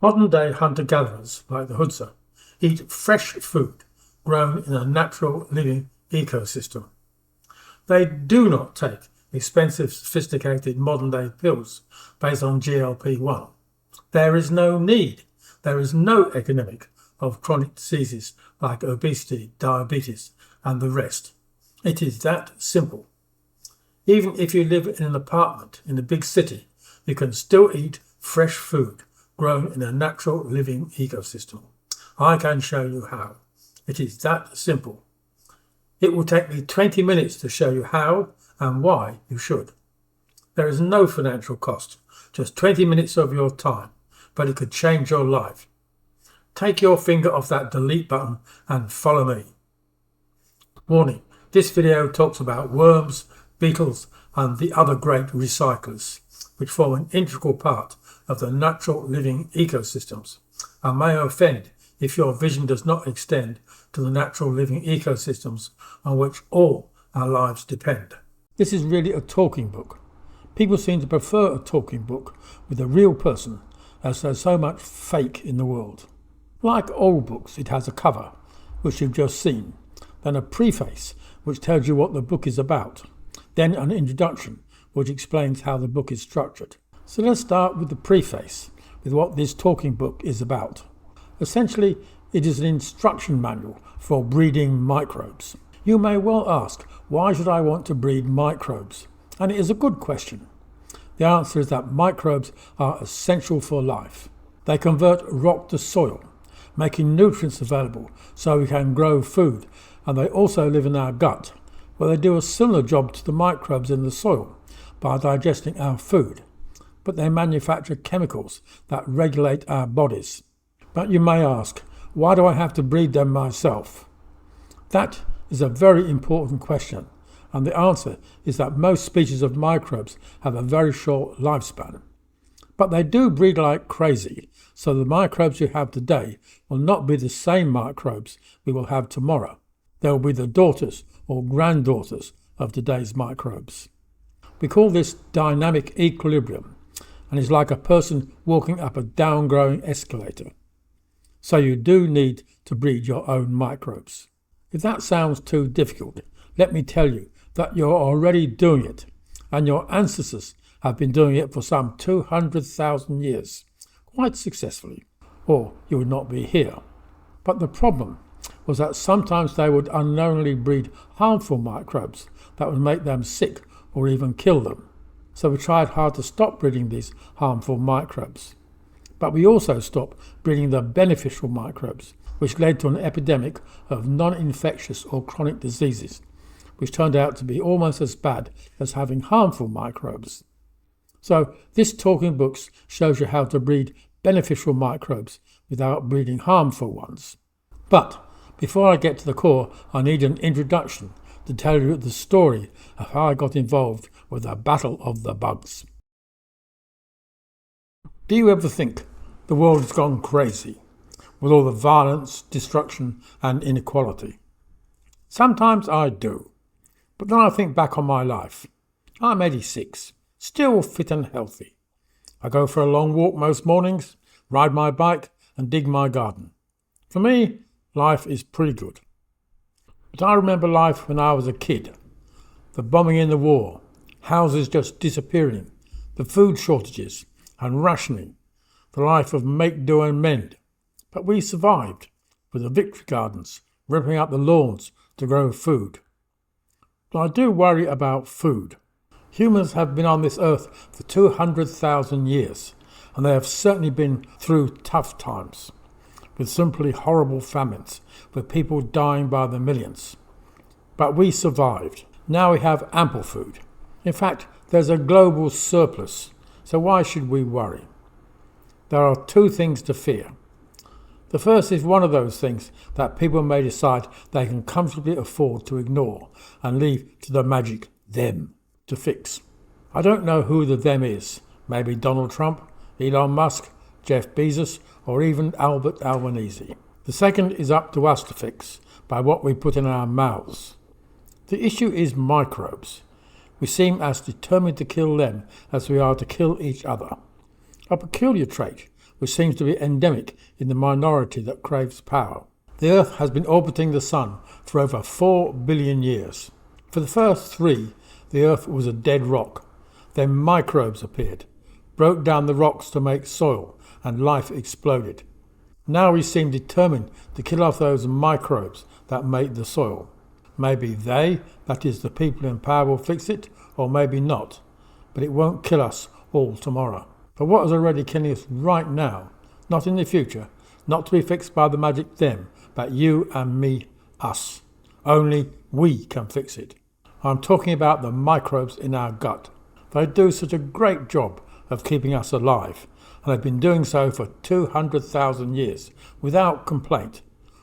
Modern-day hunter-gatherers, like the Hadza, eat fresh food grown in a natural living ecosystem. They do not take expensive, sophisticated modern-day pills based on GLP-1. There is no need. There is no epidemic of chronic diseases like obesity, diabetes, and the rest. It is that simple. Even if you live in an apartment in a big city, you can still eat fresh food grown in a natural living ecosystem. I can show you how. It is that simple. It will take me 20 minutes to show you how and why you should. There is no financial cost, just 20 minutes of your time, but it could change your life. Take your finger off that delete button and follow me. Warning, this video talks about worms, beetles, and the other great recyclers, which form an integral part of the natural living ecosystems, and may offend if your vision does not extend to the natural living ecosystems on which all our lives depend. This is really a talking book. People seem to prefer a talking book with a real person, as there's so much fake in the world. Like all books, it has a cover, which you've just seen, then a preface, which tells you what the book is about, then an introduction, which explains how the book is structured. So let's start with the preface, with what this talking book is about. Essentially, it is an instruction manual for breeding microbes. You may well ask, why should I want to breed microbes? And it is a good question. The answer is that microbes are essential for life. They convert rock to soil, making nutrients available so we can grow food, and they also live in our gut, where they do a similar job to the microbes in the soil by digesting our food, but they manufacture chemicals that regulate our bodies. But you may ask, why do I have to breed them myself? That is a very important question, and the answer is that most species of microbes have a very short lifespan. But they do breed like crazy, so the microbes you have today will not be the same microbes we will have tomorrow. They will be the daughters or granddaughters of today's microbes. We call this dynamic equilibrium, and it's like a person walking up a down-growing escalator. So you do need to breed your own microbes. If that sounds too difficult, let me tell you that you're already doing it, and your ancestors have been doing it for some 200,000 years, quite successfully, or you would not be here. But the problem was that sometimes they would unknowingly breed harmful microbes that would make them sick or even kill them. So we tried hard to stop breeding these harmful microbes. But we also stopped breeding the beneficial microbes, which led to an epidemic of non-infectious or chronic diseases, which turned out to be almost as bad as having harmful microbes. So this talking book shows you how to breed beneficial microbes without breeding harmful ones. But before I get to the core, I need an introduction to tell you the story of how I got involved with the battle of the bugs. Do you ever think the world has gone crazy with all the violence, destruction and inequality? Sometimes I do, but then I think back on my life. I'm 86, still fit and healthy. I go for a long walk most mornings, ride my bike and dig my garden. For me, life is pretty good. But I remember life when I was a kid. The bombing in the war, houses just disappearing, the food shortages and rationing, the life of make do and mend. But we survived, with the victory gardens, ripping up the lawns to grow food. But I do worry about food. Humans have been on this earth for 200,000 years, and they have certainly been through tough times, with simply horrible famines, with people dying by the millions. But we survived. Now we have ample food. In fact, there's a global surplus, so why should we worry? There are two things to fear. The first is one of those things that people may decide they can comfortably afford to ignore and leave to the magic them to fix. I don't know who the them is. Maybe Donald Trump, Elon Musk, Jeff Bezos, or even Albert Albanese. The second is up to us to fix by what we put in our mouths. The issue is microbes. We seem as determined to kill them as we are to kill each other. A peculiar trait which seems to be endemic in the minority that craves power. The Earth has been orbiting the Sun for over 4 billion years. For the first 3, the Earth was a dead rock. Then microbes appeared, broke down the rocks to make soil, and life exploded. Now we seem determined to kill off those microbes that make the soil. Maybe they, that is the people in power, will fix it, or maybe not. But it won't kill us all tomorrow. For what is already killing us right now, not in the future, not to be fixed by the magic them, but you and me, us. Only we can fix it. I'm talking about the microbes in our gut. They do such a great job of keeping us alive, and have been doing so for 200,000 years, without complaint.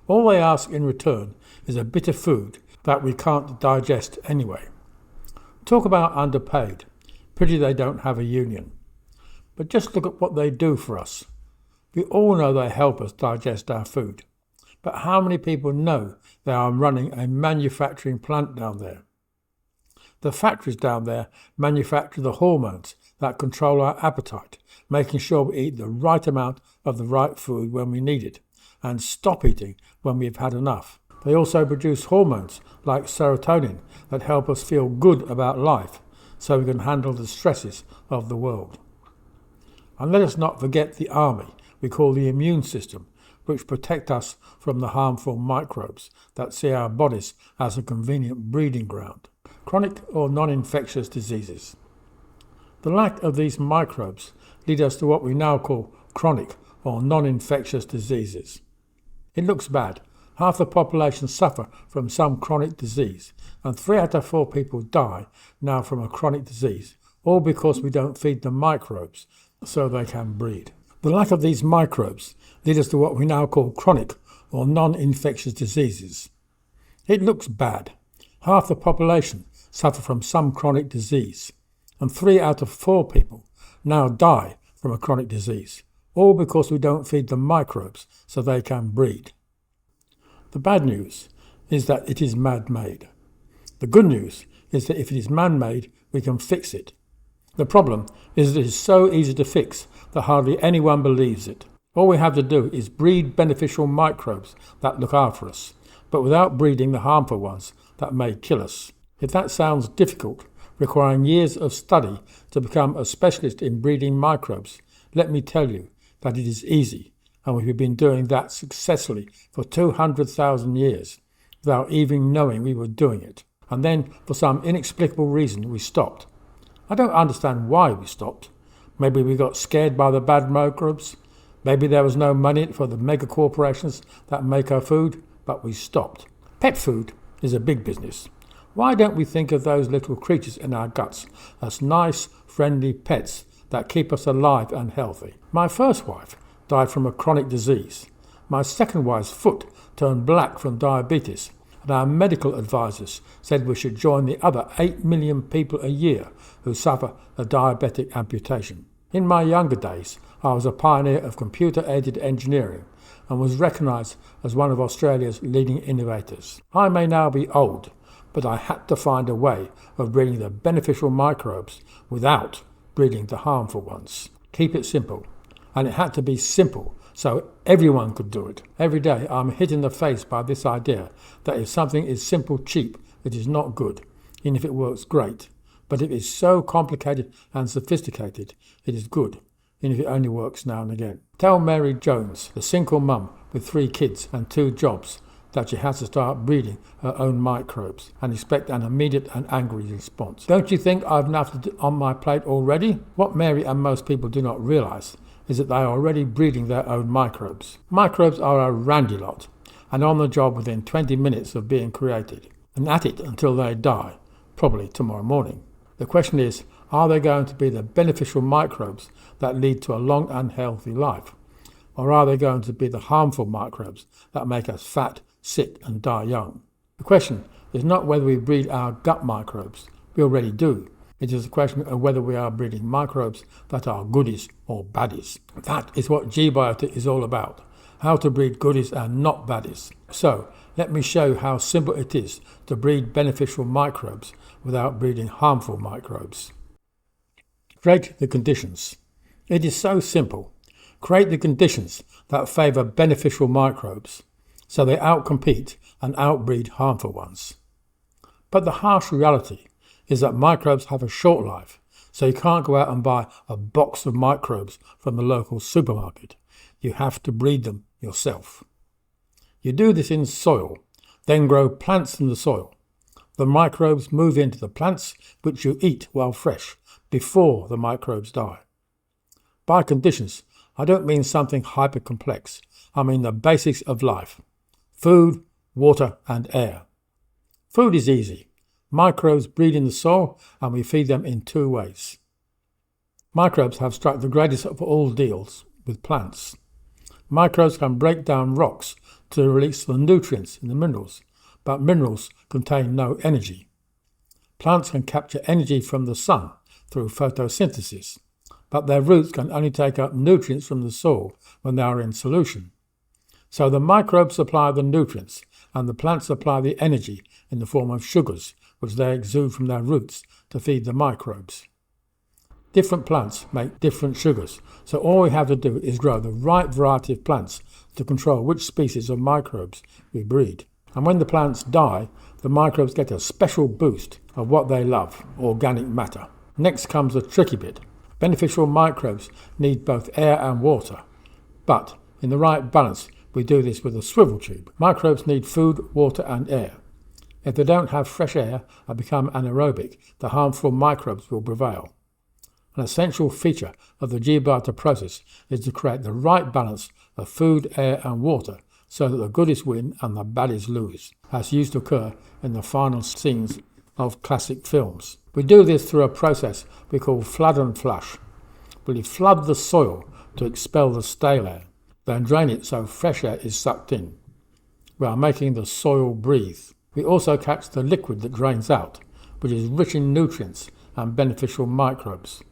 All they ask in return is a bit of food that we can't digest anyway. Talk about underpaid. Pity they don't have a union. But just look at what they do for us. We all know they help us digest our food. But how many people know they are running a manufacturing plant down there? The factories down there manufacture the hormones that control our appetite, making sure we eat the right amount of the right food when we need it, and stop eating when we've had enough. They also produce hormones like serotonin that help us feel good about life, so we can handle the stresses of the world. And let us not forget the army we call the immune system, which protect us from the harmful microbes that see our bodies as a convenient breeding ground. Chronic or non-infectious diseases. The lack of these microbes lead us to what we now call chronic or non-infectious diseases. It looks bad. Half the population suffer from some chronic disease, and 3 out of 4 people die now from a chronic disease, all because we don't feed them microbes so they can breed. The lack of these microbes lead us to what we now call chronic or non-infectious diseases. It looks bad. Half the population suffer from some chronic disease, and 3 out of 4 people now die from a chronic disease, all because we don't feed them microbes so they can breed. The bad news is that it is man-made. The good news is that if it is man-made, we can fix it. The problem is that it is so easy to fix that hardly anyone believes it. All we have to do is breed beneficial microbes that look after us, but without breeding the harmful ones that may kill us. If that sounds difficult, requiring years of study to become a specialist in breeding microbes, let me tell you that it is easy, and we've been doing that successfully for 200,000 years without even knowing we were doing it. And then, for some inexplicable reason, we stopped. I don't understand why we stopped. Maybe we got scared by the bad microbes. Maybe there was no money for the mega corporations that make our food, but we stopped. Pet food is a big business. Why don't we think of those little creatures in our guts as nice, friendly pets that keep us alive and healthy? My first wife died from a chronic disease. My second wife's foot turned black from diabetes, and our medical advisors said we should join the other 8 million people a year who suffer a diabetic amputation. In my younger days, I was a pioneer of computer-aided engineering and was recognised as one of Australia's leading innovators. I may now be old, but I had to find a way of breeding the beneficial microbes without breeding the harmful ones. Keep it simple. And it had to be simple, so everyone could do it. Every day I'm hit in the face by this idea that if something is simple, cheap, it is not good, even if it works great. But if it's so complicated and sophisticated, it is good, even if it only works now and again. Tell Mary Jones, the single mum with 3 kids and 2 jobs, that she has to start breeding her own microbes and expect an immediate and angry response. Don't you think I've enough on my plate already? What Mary and most people do not realise is that they are already breeding their own microbes. Microbes are a randy lot and on the job within 20 minutes of being created, and at it until they die, probably tomorrow morning. The question is, are they going to be the beneficial microbes that lead to a long and healthy life? Or are they going to be the harmful microbes that make us fat, sick and die young? The question is not whether we breed our gut microbes. We already do. It is a question of whether we are breeding microbes that are goodies or baddies. That is what G-Biotic is all about. How to breed goodies and not baddies. So, let me show you how simple it is to breed beneficial microbes without breeding harmful microbes. Create the conditions. It is so simple. create the conditions that favour beneficial microbes, so they outcompete and outbreed harmful ones. But the harsh reality is that microbes have a short life, so you can't go out and buy a box of microbes from the local supermarket. You have to breed them yourself. You do this in soil, then grow plants in the soil. The microbes move into the plants which you eat while fresh, before the microbes die. By conditions, I don't mean something hyper-complex. I mean the basics of life: food, water and air. Food is easy. Microbes breed in the soil and we feed them in two ways. Microbes have struck the greatest of all deals with plants. Microbes can break down rocks to release the nutrients in the minerals, but minerals contain no energy. Plants can capture energy from the sun through photosynthesis, but their roots can only take up nutrients from the soil when they are in solution. So the microbes supply the nutrients and the plants supply the energy in the form of sugars, which they exude from their roots to feed the microbes. Different plants make different sugars, so all we have to do is grow the right variety of plants to control which species of microbes we breed. And when the plants die, the microbes get a special boost of what they love, organic matter. Next comes the tricky bit. Beneficial microbes need both air and water, but in the right balance we do this with a swivel tube. Microbes need food, water and air. If they don't have fresh air and become anaerobic, the harmful microbes will prevail. An essential feature of the G-Biotta process is to create the right balance of food, air and water so that the goodies win and the baddies lose, as used to occur in the final scenes of classic films. We do this through a process we call flood and flush. We flood the soil to expel the stale air, then drain it so fresh air is sucked in. We are making the soil breathe. We also catch the liquid that drains out, which is rich in nutrients and beneficial microbes.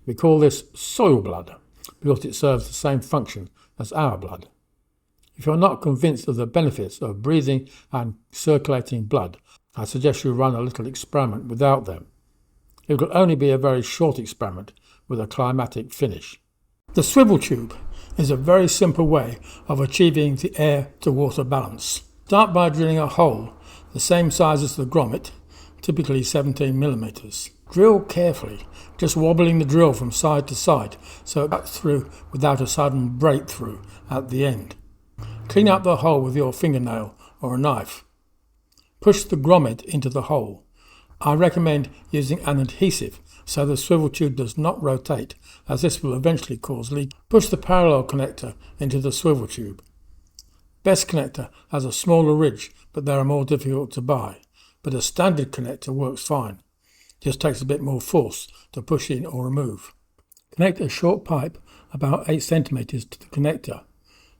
We call this soil blood because it serves the same function as our blood. If you're not convinced of the benefits of breathing and circulating blood, I suggest you run a little experiment without them. It will only be a very short experiment with a climatic finish. The swivel tube is a very simple way of achieving the air-to-water balance. Start by drilling a hole the same size as the grommet, typically 17 millimeters. Drill carefully, just wobbling the drill from side to side so it cuts through without a sudden breakthrough at the end. Clean up the hole with your fingernail or a knife. Push the grommet into the hole. I recommend using an adhesive so the swivel tube does not rotate, as this will eventually cause leak. Push the parallel connector into the swivel tube. Best connector has a smaller ridge, but they are more difficult to buy. But a standard connector works fine. Just takes a bit more force to push in or remove. Connect a short pipe about 8 centimeters to the connector.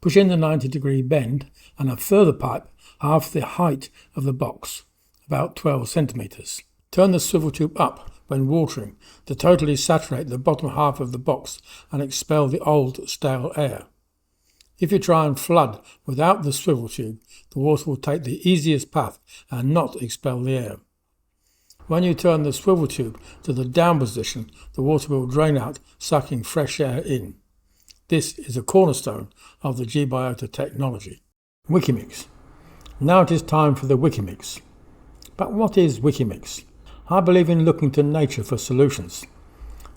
Push in the 90-degree bend and a further pipe half the height of the box, about 12 centimeters. Turn the swivel tube up when watering to totally saturate the bottom half of the box and expel the old stale air. If you try and flood without the swivel tube, the water will take the easiest path and not expel the air. When you turn the swivel tube to the down position, the water will drain out, sucking fresh air in. This is a cornerstone of the G-Biotta technology. Wikimix. Now it is time for the Wikimix. But what is Wikimix? I believe in looking to nature for solutions.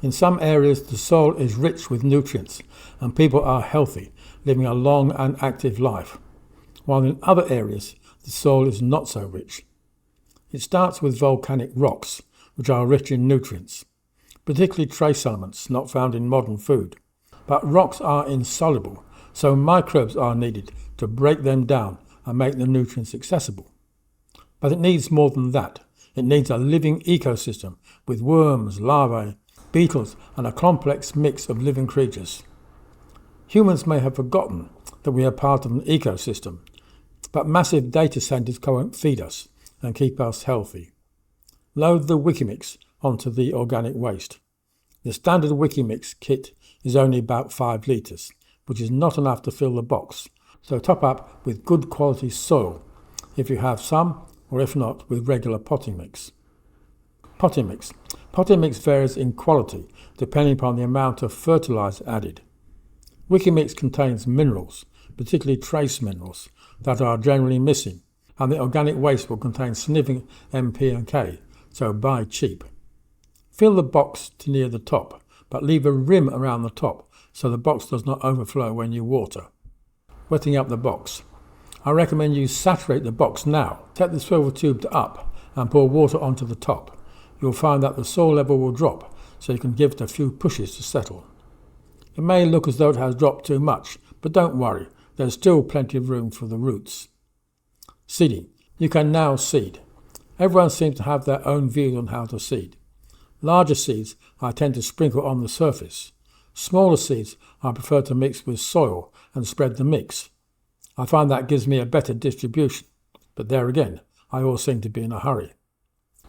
In some areas the soil is rich with nutrients and people are healthy, living a long and active life, while in other areas the soil is not so rich. It starts with volcanic rocks, which are rich in nutrients, particularly trace elements not found in modern food. But rocks are insoluble, so microbes are needed to break them down and make the nutrients accessible. But it needs more than that. It needs a living ecosystem with worms, larvae, beetles and a complex mix of living creatures. Humans may have forgotten that we are part of an ecosystem, but massive data centers can't feed us and keep us healthy. Load the Wikimix onto the organic waste. The standard Wikimix kit is only about 5 litres, which is not enough to fill the box, so top up with good quality soil if you have some, or if not, with regular potting mix. Potting mix. Potting mix varies in quality depending upon the amount of fertilizer added. Wikimix contains minerals, particularly trace minerals, that are generally missing, and the organic waste will contain significant M, P and K, so buy cheap. Fill the box to near the top, but leave a rim around the top so the box does not overflow when you water. Wetting up the box. I recommend you saturate the box now. Set the swivel tube to up and pour water onto the top. You'll find that the soil level will drop, so you can give it a few pushes to settle. It may look as though it has dropped too much, but don't worry, there's still plenty of room for the roots. Seeding. You can now seed. Everyone seems to have their own views on how to seed. Larger seeds I tend to sprinkle on the surface. Smaller seeds I prefer to mix with soil and spread the mix. I find that gives me a better distribution, but there again, I always seem to be in a hurry.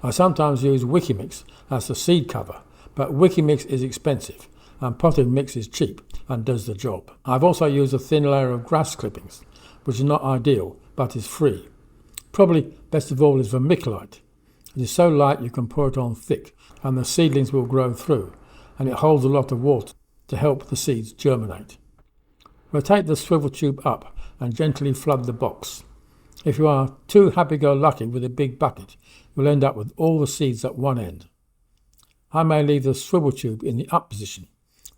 I sometimes use Wikimix as the seed cover, but Wikimix is expensive and potting mix is cheap and does the job. I've also used a thin layer of grass clippings, which is not ideal but is free. Probably best of all is vermiculite. It is so light you can pour it on thick and the seedlings will grow through, and it holds a lot of water to help the seeds germinate. Rotate the swivel tube up and gently flood the box. If you are too happy-go-lucky with a big bucket, you'll end up with all the seeds at one end. I may leave the swivel tube in the up position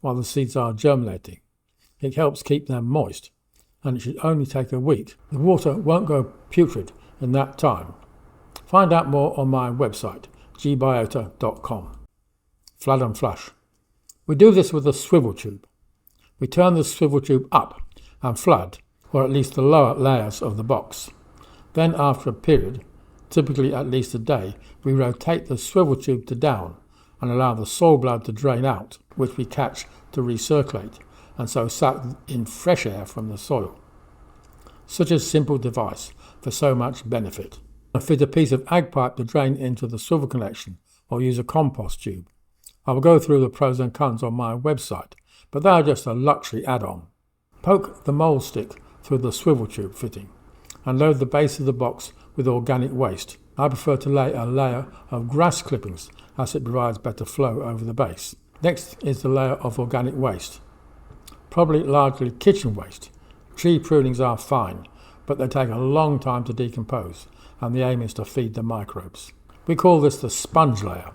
while the seeds are germinating. It helps keep them moist, and it should only take a week. The water won't go putrid in that time. Find out more on my website, gbiota.com. Flood and flush. We do this with a swivel tube. We turn the swivel tube up and flood, or at least the lower layers of the box. Then after a period, typically at least a day, we rotate the swivel tube to down and allow the soil blood to drain out, which we catch to recirculate, and so suck in fresh air from the soil. Such a simple device for so much benefit. I fit a piece of ag pipe to drain into the swivel connection, or use a compost tube. I will go through the pros and cons on my website, but they are just a luxury add-on. Poke the mould stick through the swivel tube fitting and load the base of the box with organic waste. I prefer to lay a layer of grass clippings as it provides better flow over the base. Next is the layer of organic waste, probably largely kitchen waste. Tree prunings are fine, but they take a long time to decompose, and the aim is to feed the microbes. We call this the sponge layer.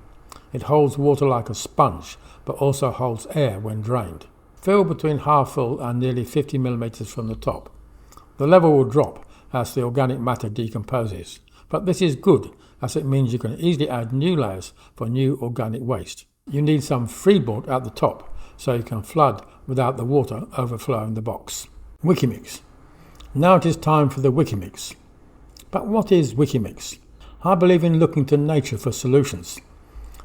It holds water like a sponge, but also holds air when drained. Fill between half full and nearly 50 millimeters from the top. The level will drop as the organic matter decomposes, but this is good as it means you can easily add new layers for new organic waste. You need some freeboard at the top so you can flood without the water overflowing the box. Wikimix. Now it is time for the Wikimix. But what is Wikimix? I believe in looking to nature for solutions.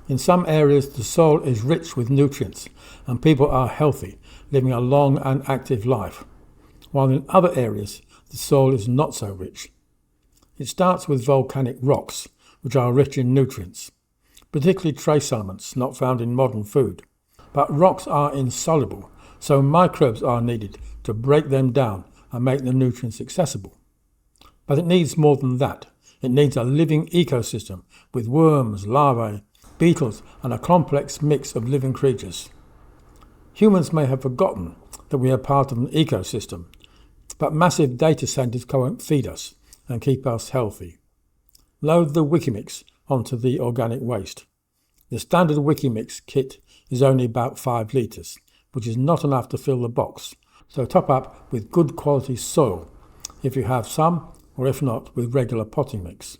In some areas the soil is rich with nutrients and people are healthy, living a long and active life, while in other areas the soil is not so rich. It starts with volcanic rocks, which are rich in nutrients, particularly trace elements not found in modern food. But rocks are insoluble, so microbes are needed to break them down and make the nutrients accessible. But it needs more than that. It needs a living ecosystem with worms, larvae, beetles and a complex mix of living creatures. Humans may have forgotten that we are part of an ecosystem, but massive data centers can't feed us and keep us healthy. Load the Wikimix onto the organic waste. The standard Wikimix kit is only about 5 litres, which is not enough to fill the box, so top up with good quality soil, if you have some, or if not, with regular potting mix.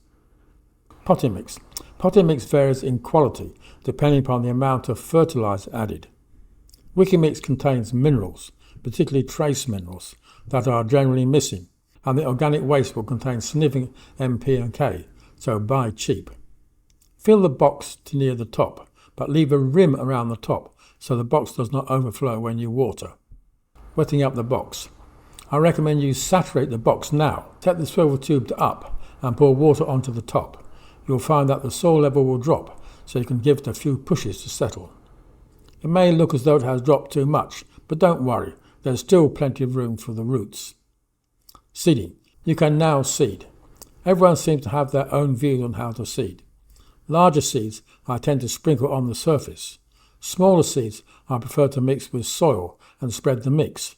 Potting mix. Potting mix varies in quality depending upon the amount of fertilizer added. Wikimix contains minerals, particularly trace minerals, that are generally missing, and the organic waste will contain significant M, P and K, so buy cheap. Fill the box to near the top, but leave a rim around the top so the box does not overflow when you water. Wetting up the box. I recommend you saturate the box now. Set the swivel tube to up and pour water onto the top. You'll find that the soil level will drop, so you can give it a few pushes to settle. It may look as though it has dropped too much, but don't worry, there's still plenty of room for the roots. Seeding. You can now seed. Everyone seems to have their own views on how to seed. Larger seeds I tend to sprinkle on the surface. Smaller seeds I prefer to mix with soil and spread the mix.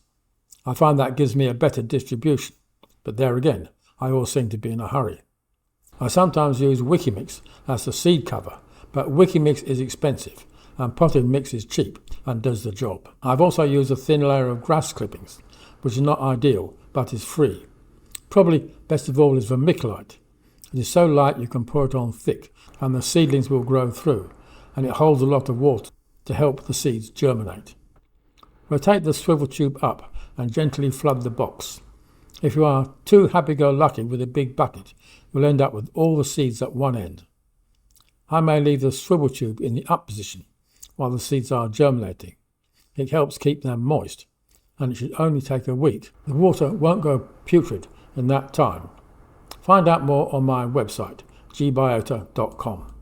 I find that gives me a better distribution, but there again, I always seem to be in a hurry. I sometimes use Wikimix as the seed cover, but Wikimix is expensive and potted mix is cheap and does the job. I've also used a thin layer of grass clippings, which is not ideal but is free. Probably best of all is vermiculite. It is so light you can pour it on thick and the seedlings will grow through, and it holds a lot of water to help the seeds germinate. Rotate the swivel tube up and gently flood the box. If you are too happy-go-lucky with a big bucket, you'll end up with all the seeds at one end. I may leave the swivel tube in the up position while the seeds are germinating. It helps keep them moist, and it should only take a week. The water won't go putrid in that time. Find out more on my website, gbiota.com.